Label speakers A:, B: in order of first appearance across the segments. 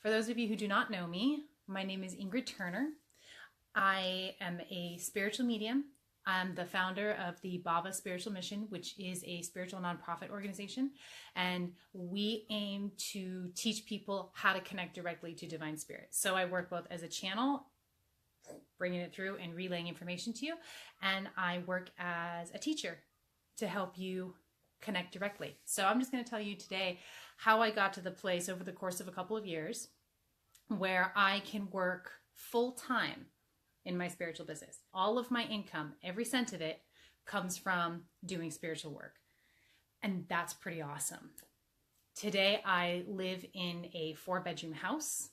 A: For those of you who do not know me, my name is Ingrid Turner. I am a spiritual medium. I'm the founder of the Baba Spiritual Mission, which is a spiritual nonprofit organization. And we aim to teach people how to connect directly to divine spirit. So I work both as a channel, bringing it through and relaying information to you. And I work as a teacher to help you connect directly. So I'm just going to tell you today how I got to the place over the course of a couple of years where I can work full time in my spiritual business. All of my income, every cent of it, comes from doing spiritual work. And that's pretty awesome. Today, I live in a 4-bedroom house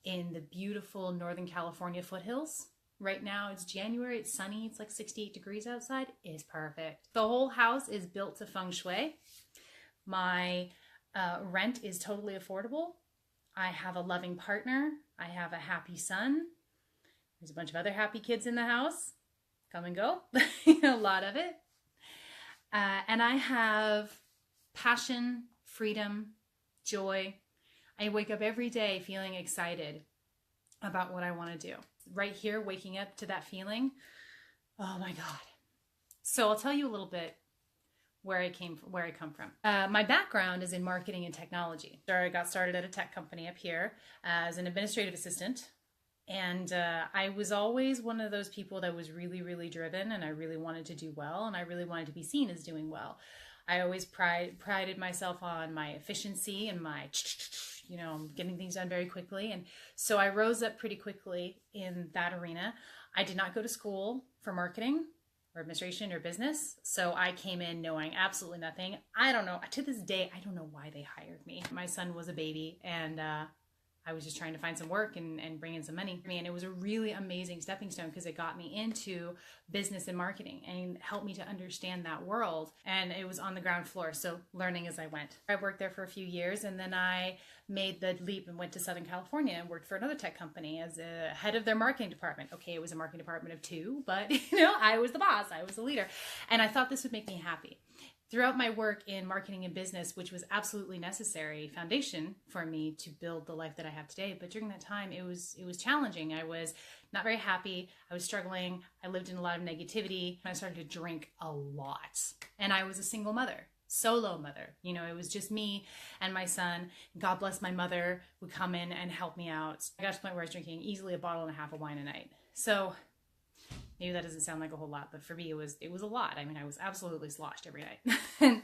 A: in the beautiful Northern California foothills. Right now, it's January, it's sunny, it's like 68 degrees outside. It is perfect. The whole house is built to feng shui. My rent is totally affordable. I have a loving partner. I have a happy son. There's a bunch of other happy kids in the house. Come and go. A lot of it. And I have passion, freedom, joy. I wake up every day feeling excited about what I want to do. Right here, waking up to that feeling. Oh my God. So I'll tell you a little bit where I come from. My background is in marketing and technology. So I got started at a tech company up here as an administrative assistant. And I was always one of those people that was really, really driven, and I really wanted to do well, and I really wanted to be seen as doing well. I always prided myself on my efficiency and my, getting things done very quickly. And so I rose up pretty quickly in that arena. I did not go to school for marketing or administration or business. So I came in knowing absolutely nothing. I don't know. To this day, I don't know why they hired me. My son was a baby, and I was just trying to find some work and bring in some money. And it was a really amazing stepping stone because it got me into business and marketing and helped me to understand that world. And it was on the ground floor, so learning as I went. I worked there for a few years, and then I made the leap and went to Southern California and worked for another tech company as a head of their marketing department. Okay, it was a marketing department of 2, but I was the boss, I was the leader. And I thought this would make me happy. Throughout my work in marketing and business, which was absolutely necessary foundation for me to build the life that I have today, but during that time, it was challenging. I was not very happy. I was struggling. I lived in a lot of negativity. I started to drink a lot. And I was a single mother, solo mother. It was just me and my son. God bless my mother would come in and help me out. I got to the point where I was drinking easily 1.5 bottles of wine a night. So maybe that doesn't sound like a whole lot, but for me, it was a lot. I was absolutely sloshed every night. And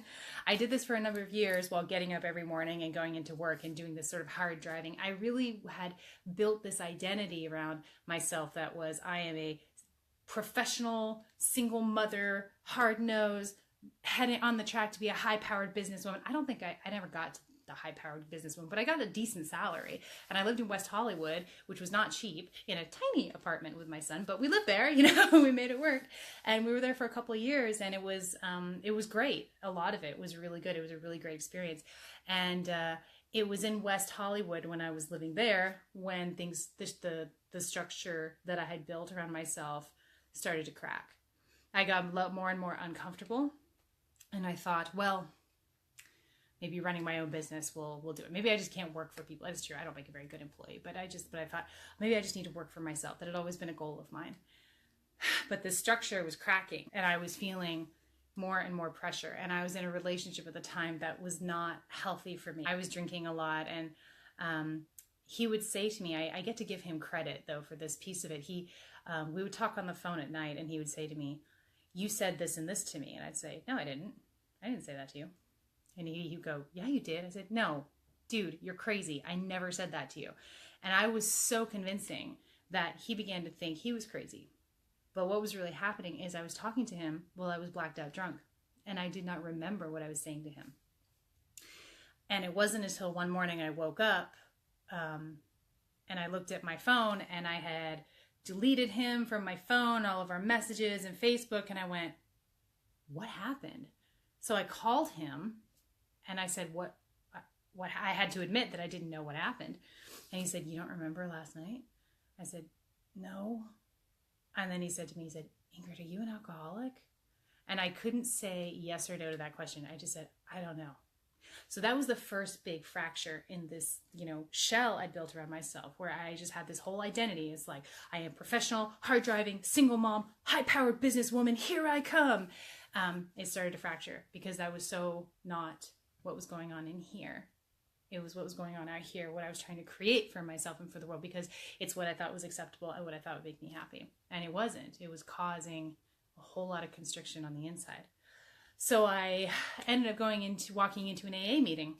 A: I did this for a number of years while getting up every morning and going into work and doing this sort of hard driving. I really had built this identity around myself that was, I am a professional, single mother, hard-nosed, heading on the track to be a high-powered businesswoman. I don't think I never got to the high-powered businesswoman, but I got a decent salary, and I lived in West Hollywood, which was not cheap, in a tiny apartment with my son, but we lived there, we made it work, and we were there for a couple of years, and it was great. A lot of it was really good. It was a really great experience, and it was in West Hollywood when I was living there when the structure that I had built around myself started to crack. I got more and more uncomfortable, and I thought, well, maybe running my own business will do it. Maybe I just can't work for people. That's true. I don't make a very good employee, but I thought maybe I just need to work for myself. That had always been a goal of mine. But the structure was cracking, and I was feeling more and more pressure. And I was in a relationship at the time that was not healthy for me. I was drinking a lot, and he would say to me, I get to give him credit though for this piece of it. We would talk on the phone at night, and he would say to me, "You said this and this to me," and I'd say, "No, I didn't. I didn't say that to you." And he'd go, "Yeah, you did." I said, "No, dude, you're crazy. I never said that to you." And I was so convincing that he began to think he was crazy. But what was really happening is I was talking to him while I was blacked out drunk, and I did not remember what I was saying to him. And it wasn't until one morning I woke up and I looked at my phone, and I had deleted him from my phone, all of our messages and Facebook, and I went, what happened? So I called him, and I said, what I had to admit that I didn't know what happened. And he said, "You don't remember last night?" I said, "No." And then he said to me, "Ingrid, are you an alcoholic?" And I couldn't say yes or no to that question. I just said, "I don't know." So that was the first big fracture in this, shell I built around myself, where I just had this whole identity. It's like, I am professional, hard driving, single mom, high powered businesswoman. Here I come. It started to fracture because that was so not what was going on in here. It was what was going on out here, what I was trying to create for myself and for the world, because it's what I thought was acceptable and what I thought would make me happy. And it wasn't. It was causing a whole lot of constriction on the inside. So I ended up walking into an AA meeting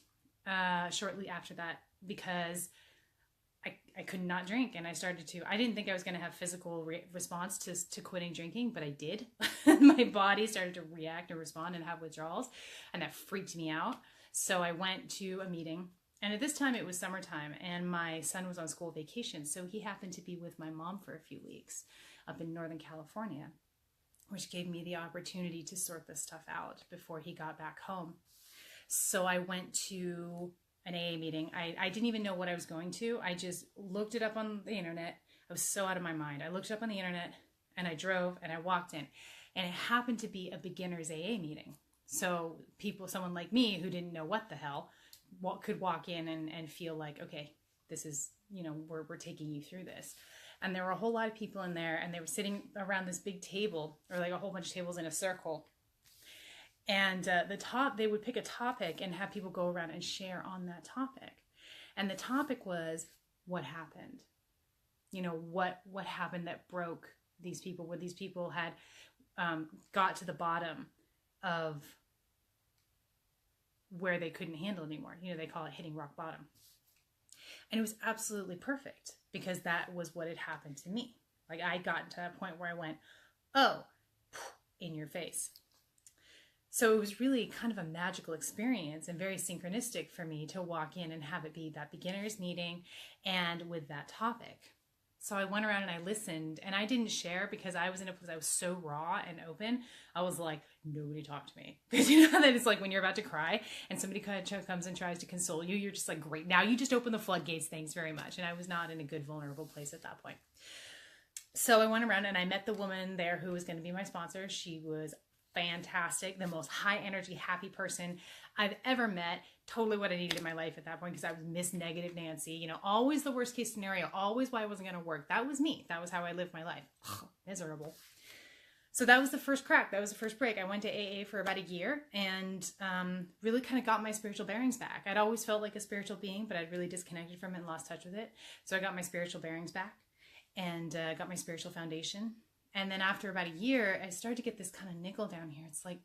A: shortly after that, because I could not drink. And I didn't think I was going to have physical response to quitting drinking, but I did. My body started to react and respond and have withdrawals, and that freaked me out. So I went to a meeting, and at this time it was summertime, and my son was on school vacation. So he happened to be with my mom for a few weeks up in Northern California, which gave me the opportunity to sort this stuff out before he got back home. So I went to an AA meeting. I didn't even know what I was going to. I just looked it up on the internet. I was so out of my mind. I looked it up on the internet, and I drove and I walked in, and it happened to be a beginner's AA meeting. So someone like me who didn't know what the hell, could walk in and feel like, okay, this is, we're taking you through this. And there were a whole lot of people in there, and they were sitting around this big table, or like a whole bunch of tables in a circle. And they would pick a topic and have people go around and share on that topic. And the topic was, what happened? What happened that broke these people, where these people had got to the bottom of where they couldn't handle anymore. They call it hitting rock bottom. And it was absolutely perfect, because that was what had happened to me. Like, I got to that point where I went, oh, in your face. So it was really kind of a magical experience and very synchronistic for me to walk in and have it be that beginner's meeting and with that topic. So I went around and I listened, and I didn't share because I was in a place, I was so raw and open. I was like, nobody talk to me. Because that it's like when you're about to cry and somebody comes and tries to console you, you're just like, great, now you just open the floodgates, thanks very much. And I was not in a good, vulnerable place at that point. So I went around and I met the woman there who was going to be my sponsor. She was fantastic, the most high energy, happy person I've ever met. Totally what I needed in my life at that point, because I was Miss Negative Nancy, always the worst case scenario, always why it wasn't going to work. That was me. That was how I lived my life. Miserable. So that was the first crack. That was the first break. I went to AA for about a year and really kind of got my spiritual bearings back. I'd always felt like a spiritual being, but I'd really disconnected from it and lost touch with it. So I got my spiritual bearings back and got my spiritual foundation. And then after about a year, I started to get this kind of niggle down here. It's like,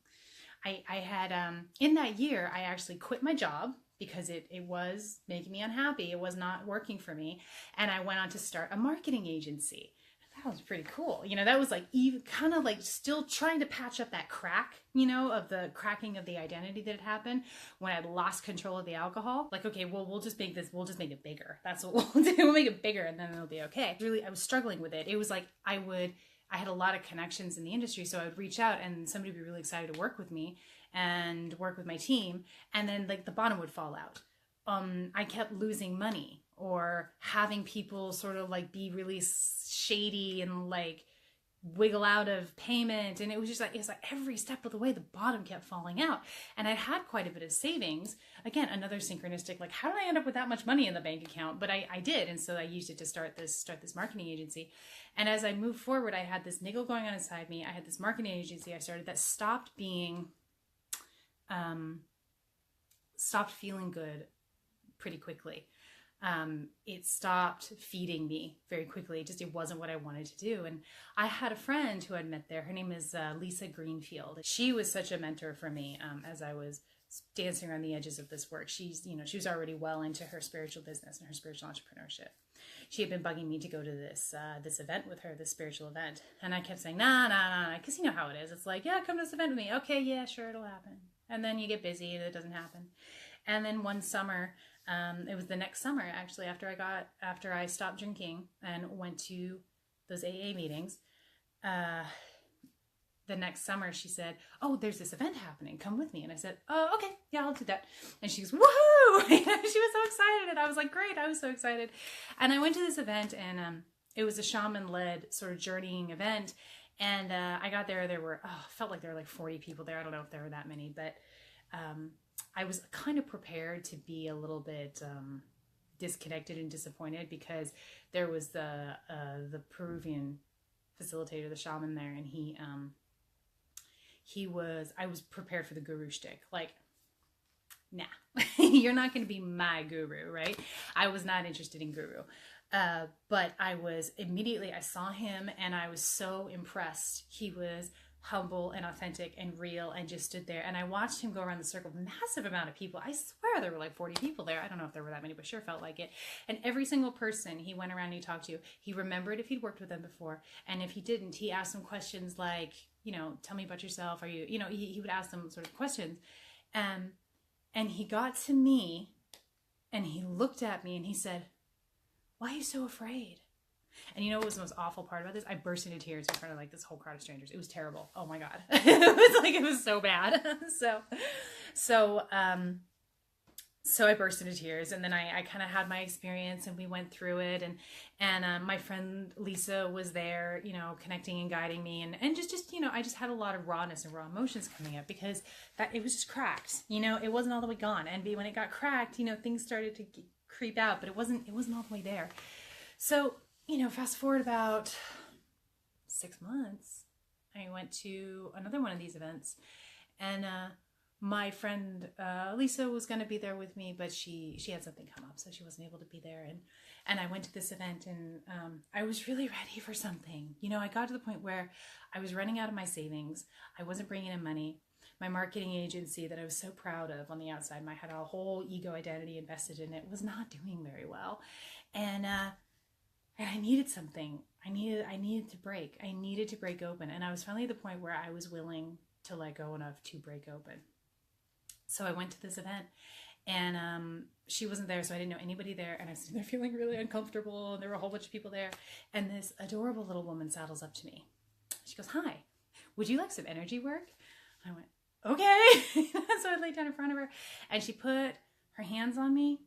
A: I had, in that year, I actually quit my job because it was making me unhappy. It was not working for me. And I went on to start a marketing agency. That was pretty cool. That was like even kind of like still trying to patch up that crack, of the cracking of the identity that had happened when I'd lost control of the alcohol. Like, okay, well, we'll just make it bigger. That's what we'll do. We'll make it bigger and then it'll be okay. Really, I was struggling with it. It was like, I had a lot of connections in the industry, so I would reach out and somebody would be really excited to work with me and work with my team, and then like the bottom would fall out. I kept losing money or having people sort of like be really shady and like wiggle out of payment, and it was like every step of the way the bottom kept falling out. And I had quite a bit of savings. Again, another synchronistic, like, how did I end up with that much money in the bank account? But I did, and so I used it to start this marketing agency. And as I moved forward, I had this niggle going on inside me. I had this marketing agency I started that stopped feeling good pretty quickly. It stopped feeding me very quickly. It wasn't what I wanted to do. And I had a friend who I'd met there. Her name is Lisa Greenfield. She was such a mentor for me as I was dancing around the edges of this work. She was already well into her spiritual business and her spiritual entrepreneurship. She had been bugging me to go to this event with her, this spiritual event. And I kept saying, nah, because you know how it is. It's like, yeah, come to this event with me. Okay, yeah, sure, it'll happen. And then you get busy and it doesn't happen. And then one summer, it was the next summer actually, after I stopped drinking and went to those AA meetings, the next summer she said, oh, there's this event happening, come with me. And I said, oh, okay, yeah, I'll do that. And she goes, woohoo! She was so excited, and I was like, great, I was so excited. And I went to this event, and it was a shaman-led sort of journeying event. And I got there, felt like there were like 40 people there. I don't know if there were that many, but I was kind of prepared to be a little bit disconnected and disappointed, because there was the Peruvian facilitator, the shaman there, and I was prepared for the guru shtick. Like, nah, you're not going to be my guru, right? I was not interested in guru. But I saw him and I was so impressed. He was humble and authentic and real and just stood there. And I watched him go around the circle, massive amount of people. I swear there were like 40 people there. I don't know if there were that many, but sure felt like it. And every single person he went around and he talked to, he remembered if he'd worked with them before. And if he didn't, he asked them questions like, tell me about yourself. Are you, he would ask them sort of questions. And he got to me and he looked at me and he said, "Why are you so afraid?" And what was the most awful part about this? I burst into tears in front of like this whole crowd of strangers. It was terrible. Oh my God. it was so bad. So I burst into tears, and then I kind of had my experience and we went through it, and my friend Lisa was there, connecting and guiding me, and just I just had a lot of rawness and raw emotions coming up, because that it was just cracked, it wasn't all the way gone. And when it got cracked, things started to creep out, but it wasn't all the way there. So, fast forward about 6 months, I went to another one of these events, and my friend Lisa was going to be there with me, but she had something come up, so she wasn't able to be there. And I went to this event, and I was really ready for something. I got to the point where I was running out of my savings. I wasn't bringing in money. My marketing agency that I was so proud of on the outside, I had a whole ego identity invested in it, was not doing very well. And I needed something. I needed to break. I needed to break open. And I was finally at the point where I was willing to let go enough to break open. So I went to this event, and she wasn't there, so I didn't know anybody there. And I was sitting there feeling really uncomfortable, and there were a whole bunch of people there. And this adorable little woman saddles up to me. She goes, "Hi, would you like some energy work?" I went, "Okay." So I laid down in front of her, and she put her hands on me,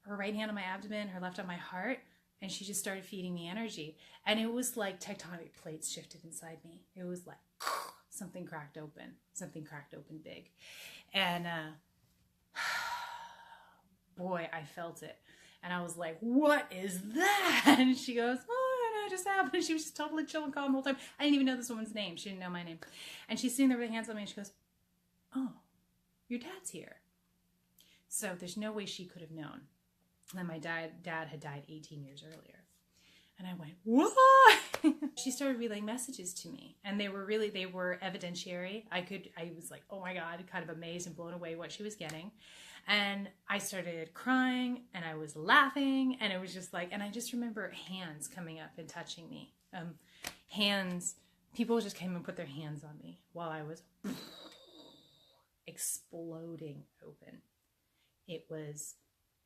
A: her right hand on my abdomen, her left on my heart, and she just started feeding me energy. And it was like tectonic plates shifted inside me. It was like something cracked open big. And boy, I felt it. And I was like, "What is that?" And she goes, "Oh, I don't know, it just happened." She was just totally chill and calm the whole time. I didn't even know this woman's name. She didn't know my name. And she's sitting there with her hands on me, and she goes, "Oh, your dad's here." So there's no way she could have known that my dad had died 18 years earlier. And I went, "What?" She started relaying messages to me, and they were evidentiary. I was like, oh my God, kind of amazed and blown away what she was getting. And I started crying, and I was laughing, and it was just like, and I just remember hands coming up and touching me. People just came and put their hands on me while I was exploding open. It was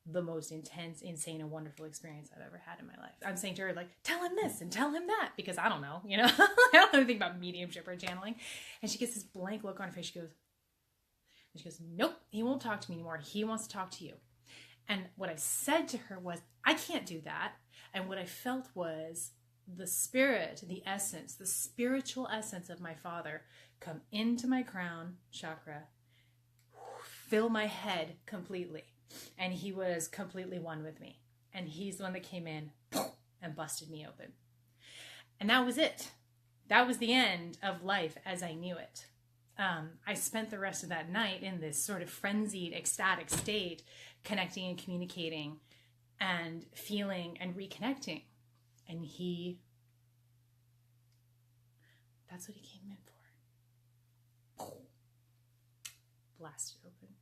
A: the most intense, insane, and wonderful experience I've ever had in my life. I'm saying to her, like, "Tell him this and tell him that," because I don't know, I don't know anything about mediumship or channeling. And she gets this blank look on her face. She goes, "Nope, he won't talk to me anymore. He wants to talk to you." And what I said to her was, "I can't do that." And what I felt was the spirit, the essence, the spiritual essence of my father come into my crown chakra, fill my head completely. And he was completely one with me. And he's the one that came in and busted me open. And that was it. That was the end of life as I knew it. I spent the rest of that night in this sort of frenzied, ecstatic state, connecting and communicating and feeling and reconnecting. And that's what he came in for. Blasted open.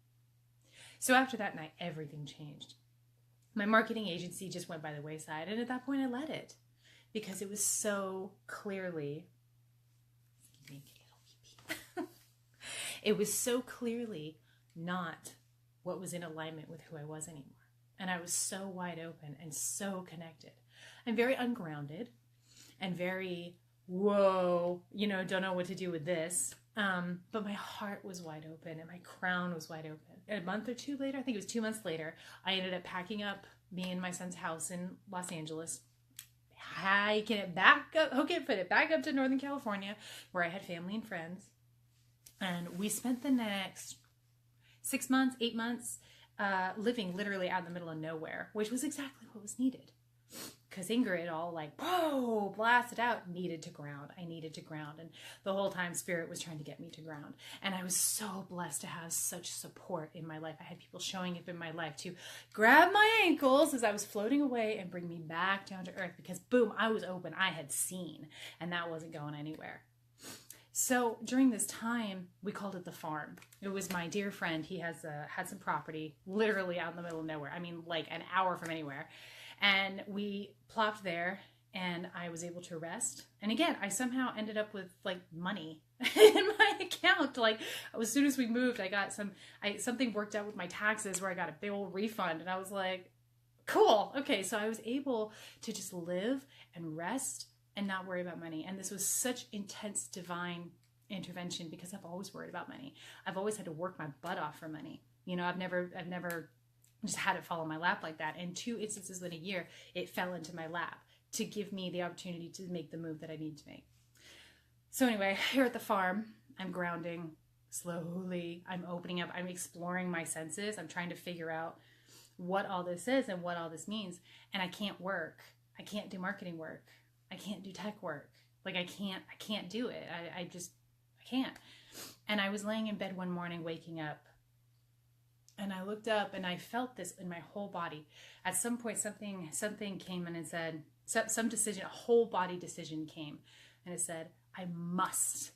A: So after that night, everything changed. My marketing agency just went by the wayside. And at that point, I let it. Because it was so clearly... it was so clearly not what was in alignment with who I was anymore. And I was so wide open and so connected. I'm very ungrounded and very, whoa, don't know what to do with this. But my heart was wide open and my crown was wide open. A month or two later, I think it was 2 months later, I ended up packing up me and my son's house in Los Angeles, hiking it back up, put it back up to Northern California, where I had family and friends. And we spent the next 6 months, 8 months, living literally out in the middle of nowhere, which was exactly what was needed. Because Ingrid, all like, whoa, blasted out, needed to ground. I needed to ground. And the whole time Spirit was trying to get me to ground. And I was so blessed to have such support in my life. I had people showing up in my life to grab my ankles as I was floating away and bring me back down to earth. Because boom, I was open. I had seen. And that wasn't going anywhere. So during this time, we called it the farm. It was my dear friend. He had some property literally out in the middle of nowhere. I mean, like an hour from anywhere. And we plopped there and I was able to rest. And again, I somehow ended up with like money in my account. Like as soon as we moved, I got something worked out with my taxes where I got a big old refund. And I was like, cool. Okay. So I was able to just live and rest and not worry about money. And this was such intense divine intervention because I've always worried about money. I've always had to work my butt off for money. You know, I've never just had it fall in my lap like that. And 2 instances in a year, it fell into my lap to give me the opportunity to make the move that I need to make. So anyway, here at the farm, I'm grounding slowly. I'm opening up. I'm exploring my senses. I'm trying to figure out what all this is and what all this means. And I can't work. I can't do marketing work. I can't do tech work. Like I can't do it. I can't. And I was laying in bed one morning, waking up, and I looked up and I felt this in my whole body. At some point, something came in and said, some decision, a whole body decision came. And it said, I must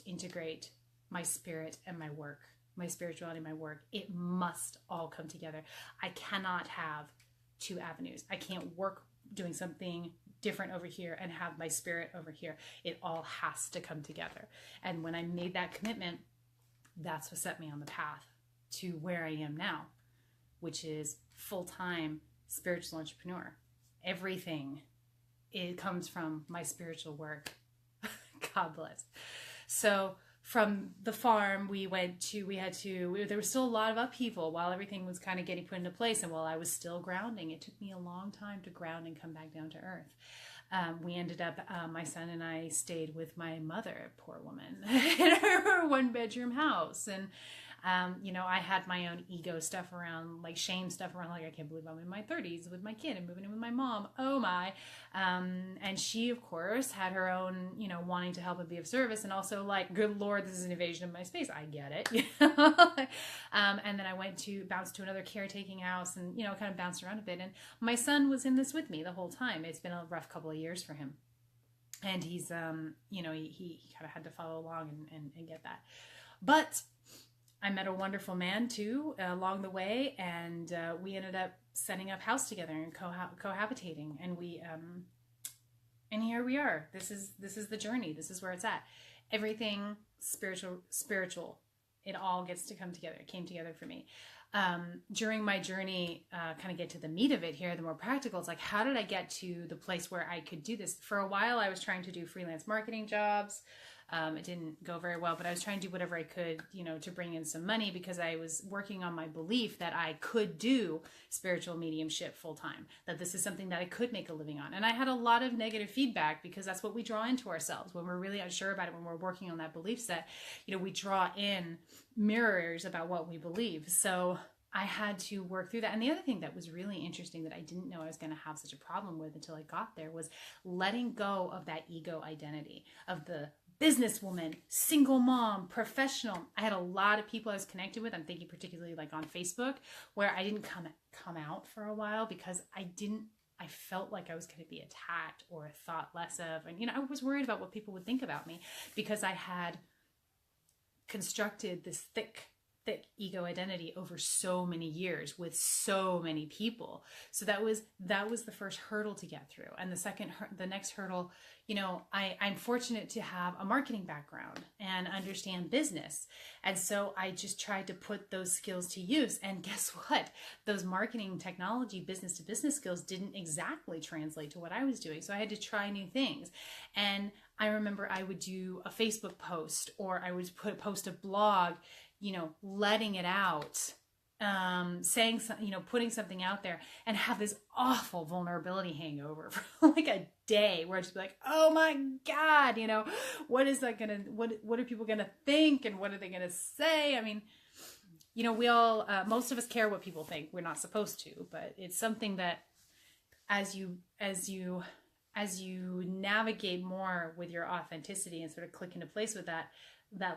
A: integrate my spirit and my work, my spirituality and my work. It must all come together. I cannot have 2 avenues. I can't work doing something different over here and have my spirit over here. It all has to come together. And when I made that commitment, that's what set me on the path to where I am now, which is full-time spiritual entrepreneur. Everything, it comes from my spiritual work. God bless. So from the farm, there was still a lot of upheaval while everything was kind of getting put into place. And while I was still grounding, it took me a long time to ground and come back down to earth. We ended up, my son and I stayed with my mother, poor woman, in her 1-bedroom house. And I had my own ego stuff around, like shame stuff around, like I can't believe I'm in my 30s with my kid and moving in with my mom. Oh my. And she, of course, had her own, wanting to help and be of service, and also like, good Lord, this is an invasion of my space. I get it. And then I bounced to another caretaking house and, kind of bounced around a bit. And my son was in this with me the whole time. It's been a rough couple of years for him. And he's, he kind of had to follow along and get that. But I met a wonderful man too along the way, and we ended up setting up house together and cohabitating, and and here we are. This is the journey. This is where it's at. Everything spiritual. It all gets to come together. It came together for me. During my journey, kind of get to the meat of it here, the more practical, it's like, how did I get to the place where I could do this? For a while, I was trying to do freelance marketing jobs. It didn't go very well, but I was trying to do whatever I could, to bring in some money, because I was working on my belief that I could do spiritual mediumship full time, that this is something that I could make a living on. And I had a lot of negative feedback, because that's what we draw into ourselves when we're really unsure about it, when we're working on that belief set. We draw in mirrors about what we believe. So I had to work through that. And the other thing that was really interesting that I didn't know I was going to have such a problem with until I got there was letting go of that ego identity of the businesswoman, single mom, professional. I had a lot of people I was connected with. I'm thinking particularly like on Facebook, where I didn't come out for a while because I felt like I was going to be attacked or thought less of. And, I was worried about what people would think about me, because I had constructed this thick ego identity over so many years with so many people. So that was the first hurdle to get through. And the next hurdle, I'm fortunate to have a marketing background and understand business. And so I just tried to put those skills to use. And guess what? Those marketing, technology, business to business skills didn't exactly translate to what I was doing. So I had to try new things. And I remember I would do a Facebook post, or I would post a blog, letting it out, saying, putting something out there, and have this awful vulnerability hangover for like a day, where I'd just be like, oh my God, what is that what are people gonna think, and what are they gonna say? I mean, we all, most of us care what people think. We're not supposed to, but it's something that as you navigate more with your authenticity and sort of click into place with that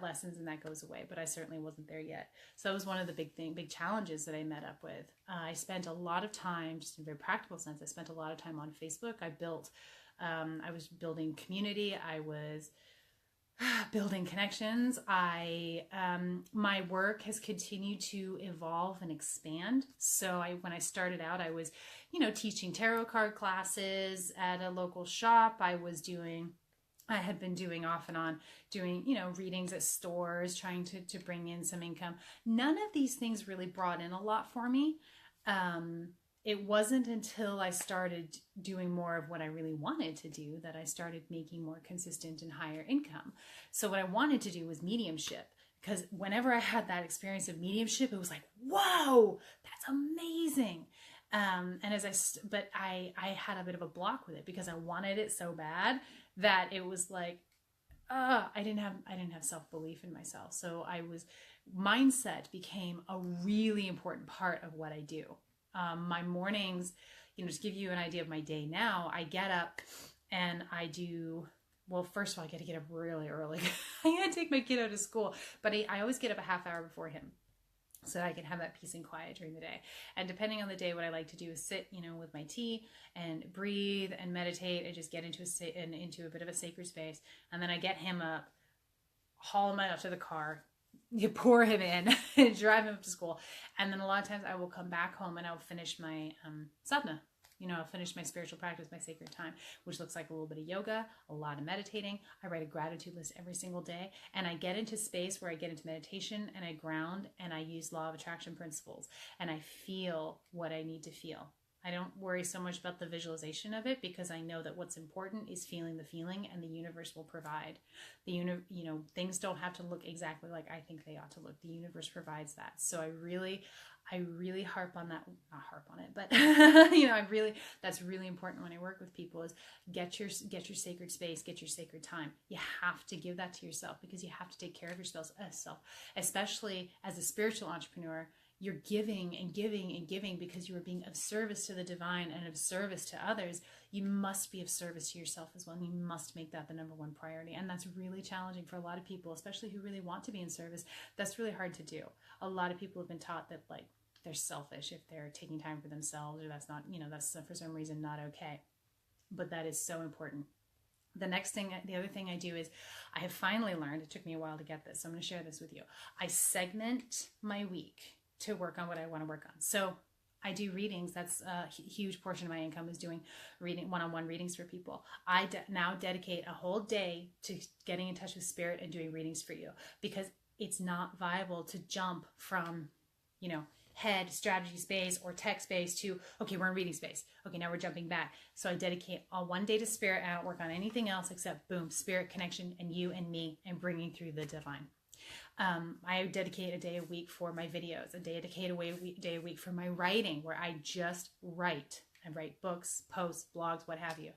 A: lessens and that goes away. But I certainly wasn't there yet. So that was one of the big challenges that I met up with. I spent a lot of time, just in a very practical sense, I spent a lot of time on Facebook. I was building community. I was building connections. My work has continued to evolve and expand. So when I started out, I was, teaching tarot card classes at a local shop. I had been doing off and on, readings at stores, trying to bring in some income. None of these things really brought in a lot for me. It wasn't until I started doing more of what I really wanted to do that I started making more consistent and higher income. So what I wanted to do was mediumship, because whenever I had that experience of mediumship, it was like, whoa, that's amazing. But I had a bit of a block with it because I wanted it so bad that it was like, I didn't have self-belief in myself. So mindset became a really important part of what I do. My mornings, just give you an idea of my day now, I get up and first of all, I got to get up really early. I got to take my kiddo to school, but I always get up a half hour before him so that I can have that peace and quiet during the day. And depending on the day, what I like to do is sit, with my tea and breathe and meditate and just get into a bit of a sacred space. And then I get him up, haul him out to the car, you pour him in and drive him up to school. And then a lot of times I will come back home and I'll finish my sadhana. I'll finish my spiritual practice, my sacred time, which looks like a little bit of yoga, a lot of meditating. I write a gratitude list every single day. And I get into space where I get into meditation and I ground and I use law of attraction principles. And I feel what I need to feel. I don't worry so much about the visualization of it because I know that what's important is feeling the feeling, and the universe will provide. Things don't have to look exactly like I think they ought to look. The universe provides that. So I really harp on that, not harp on it, but that's really important when I work with people is get your sacred space, get your sacred time. You have to give that to yourself because you have to take care of yourself, especially as a spiritual entrepreneur. You're giving and giving and giving because you are being of service to the divine and of service to others. You must be of service to yourself as well. And you must make that the number one priority. And that's really challenging for a lot of people, especially who really want to be in service. That's really hard to do. A lot of people have been taught that they're selfish if they're taking time for themselves, or that's not, that's for some reason not okay. But that is so important. The other thing I do is I have finally learned, it took me a while to get this, so I'm going to share this with you. I segment my week to work on what I want to work on. So I do readings. That's a huge portion of my income is doing one-on-one readings for people. I now dedicate a whole day to getting in touch with spirit and doing readings for you because it's not viable to jump from, head strategy space or tech space to, okay, we're in reading space. Okay, now we're jumping back. So I dedicate one day to spirit and I don't work on anything else except boom, spirit connection and you and me and bringing through the divine. I dedicate a day a week for my videos, a day a week for my writing, where I just write. I write books, posts, blogs, what have you.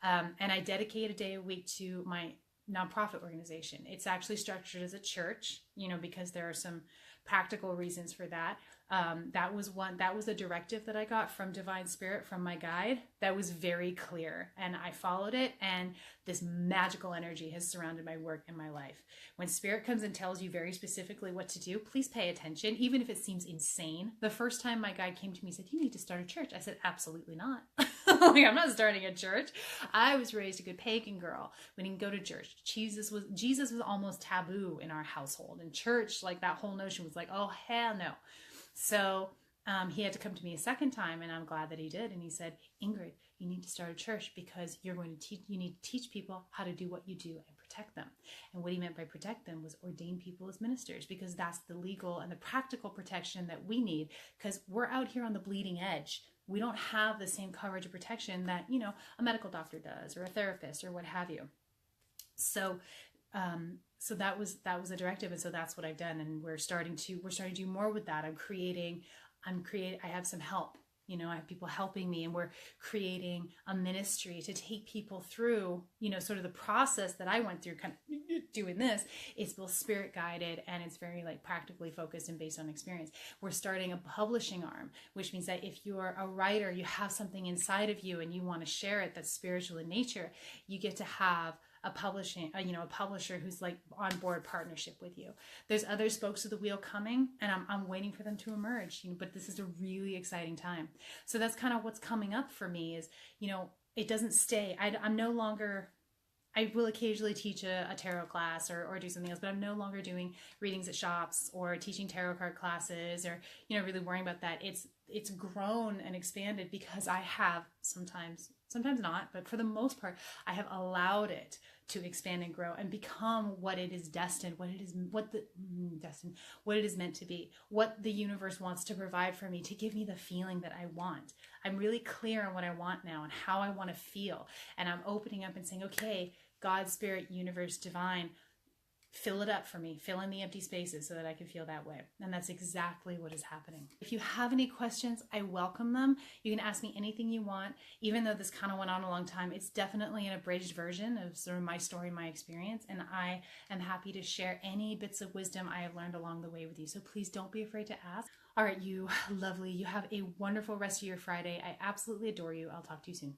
A: And I dedicate a day a week to my nonprofit organization. It's actually structured as a church, because there are some practical reasons for that. That was a directive that I got from Divine Spirit, from my guide, that was very clear, and I followed it, and this magical energy has surrounded my work and my life. When Spirit comes and tells you very specifically what to do, please pay attention, even if it seems insane. The first time my guide came to me and said, you need to start a church. I said, absolutely not. I'm not starting a church. I was raised a good pagan girl. We didn't go to church. Jesus was almost taboo in our household. In church, that whole notion was like, oh, hell no. So he had to come to me a second time, and I'm glad that he did. And he said, Ingrid, you need to start a church because you need to teach people how to do what you do and protect them. And what he meant by protect them was ordain people as ministers, because that's the legal and the practical protection that we need, because we're out here on the bleeding edge. We don't have the same coverage of protection that, a medical doctor does, or a therapist, or what have you. So that was a directive. And so that's what I've done. And we're starting to do more with that. I have some help I have people helping me, and we're creating a ministry to take people through, sort of the process that I went through, kind of doing this. It's both spirit guided and it's very like practically focused and based on experience. We're starting a publishing arm, which means that if you're a writer, you have something inside of you and you want to share it that's spiritual in nature, you get to have a publisher who's like on board partnership with you. There's other spokes of the wheel coming, and I'm waiting for them to emerge, but this is a really exciting time. So that's kind of what's coming up for me is, it doesn't stay. I'm no longer, I will occasionally teach a tarot class or do something else, but I'm no longer doing readings at shops or teaching tarot card classes or, really worrying about that. It's grown and expanded because I have sometimes not, but for the most part, I have allowed it to expand and grow and become what it is destined, what it is meant to be, what the universe wants to provide for me, to give me the feeling that I want. I'm really clear on what I want now and how I want to feel. And I'm opening up and saying, okay, God, spirit, universe, divine, fill it up for me, fill in the empty spaces so that I can feel that way. And that's exactly what is happening. If you have any questions, I welcome them. You can ask me anything you want. Even though this kind of went on a long time, it's definitely an abridged version of sort of my story, my experience. And I am happy to share any bits of wisdom I have learned along the way with you. So please don't be afraid to ask. All right, you lovely. You have a wonderful rest of your Friday. I absolutely adore you. I'll talk to you soon.